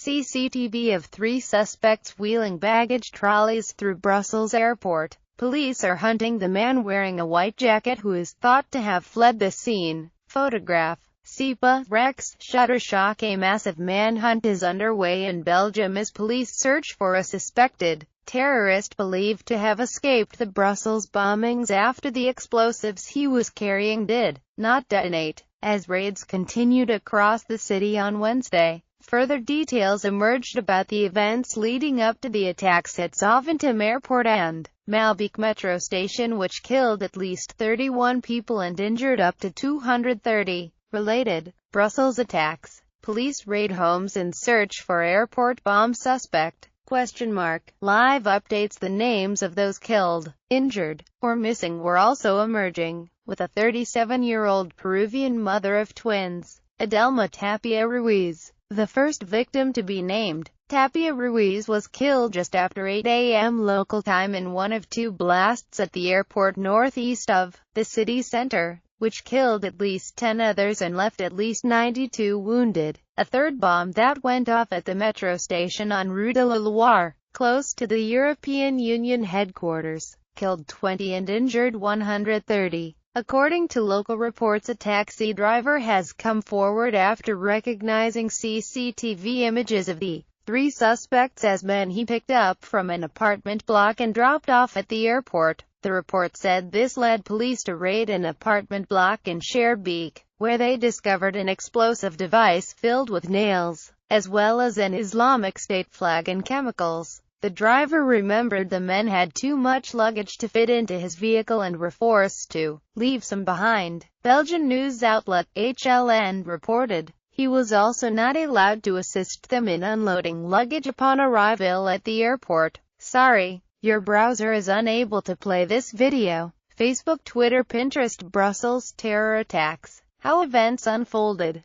CCTV of 3 suspects wheeling baggage trolleys through Brussels airport. Police are hunting the man wearing a white jacket who is thought to have fled the scene. Photograph. SEPA, Rex, Shutterstock. A massive manhunt is underway in Belgium as police search for a suspected terrorist believed to have escaped the Brussels bombings after the explosives he was carrying did not detonate. As raids continued across the city on Wednesday, further details emerged about the events leading up to the attacks at Zaventem Airport and Malbeek metro station, which killed at least 31 people and injured up to 230. Related Brussels attacks. Police raid homes in search for airport bomb suspect. Live updates. The names of those killed, injured, or missing were also emerging, with a 37-year-old Peruvian mother of twins, Adelma Tapia Ruiz, the first victim to be named. Tapia Ruiz was killed just after 8 a.m. local time in one of 2 blasts at the airport northeast of the city center, which killed at least 10 others and left at least 92 wounded. A third bomb that went off at the metro station on Rue de la Loire, close to the European Union headquarters, killed 20 and injured 130. According to local reports, a taxi driver has come forward after recognizing CCTV images of the 3 suspects as men he picked up from an apartment block and dropped off at the airport. The report said this led police to raid an apartment block in Schaerbeek, where they discovered an explosive device filled with nails, as well as an Islamic State flag and chemicals. The driver remembered the men had too much luggage to fit into his vehicle and were forced to leave some behind. Belgian news outlet HLN reported he was also not allowed to assist them in unloading luggage upon arrival at the airport. Sorry, your browser is unable to play this video. Facebook, Twitter, Pinterest. Brussels terror attacks. How events unfolded?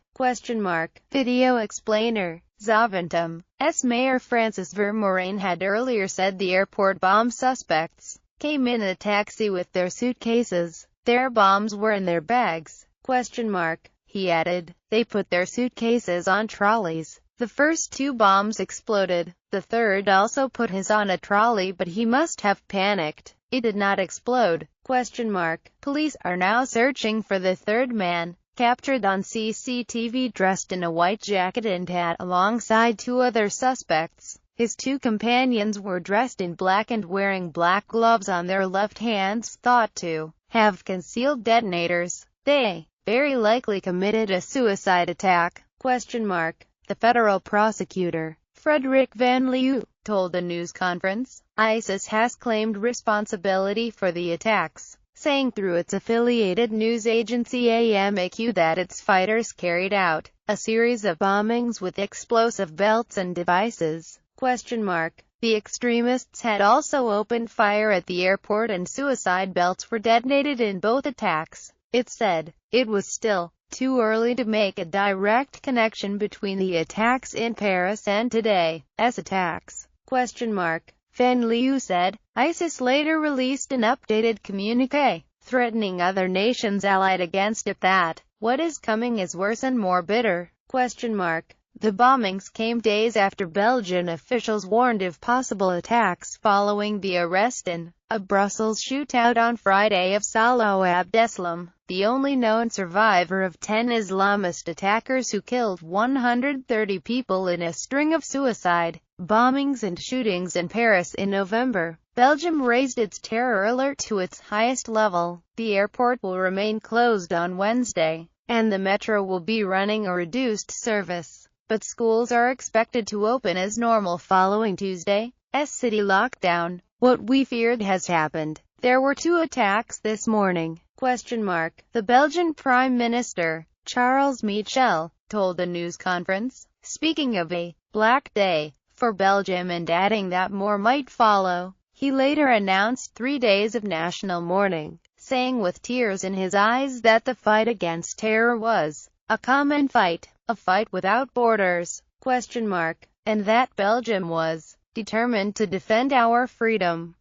Video explainer. Zaventem. Mayor Francis Vermeuren had earlier said the airport bomb suspects came in a taxi with their suitcases. Their bombs were in their bags. He added, they put their suitcases on trolleys. The first 2 bombs exploded. The third also put his on a trolley, but he must have panicked. It did not explode. Police are now searching for the third man, captured on CCTV dressed in a white jacket and hat alongside 2 other suspects. His 2 companions were dressed in black and wearing black gloves on their left hands, thought to have concealed detonators. They very likely committed a suicide attack. The federal prosecutor, Frederick Van Leeuw, told a news conference, ISIS has claimed responsibility for the attacks, saying through its affiliated news agency AMAQ that its fighters carried out a series of bombings with explosive belts and devices. The extremists had also opened fire at the airport and suicide belts were detonated in both attacks. It said it was still too early to make a direct connection between the attacks in Paris and today's attacks. Van Leeuw said. ISIS later released an updated communique, threatening other nations allied against it that what is coming is worse and more bitter. The bombings came days after Belgian officials warned of possible attacks following the arrest in a Brussels shootout on Friday of Salah Abdeslam, the only known survivor of 10 Islamist attackers who killed 130 people in a string of suicide bombings and shootings in Paris in November. Belgium raised its terror alert to its highest level. The airport will remain closed on Wednesday, and the metro will be running a reduced service. But schools are expected to open as normal following Tuesday's city lockdown. What we feared has happened. There were 2 attacks this morning. The Belgian Prime Minister, Charles Michel, told a news conference, speaking of a black day for Belgium and adding that more might follow. He later announced 3 days of national mourning, saying with tears in his eyes that the fight against terror was a common fight, a fight without borders, and that Belgium was determined to defend our freedom,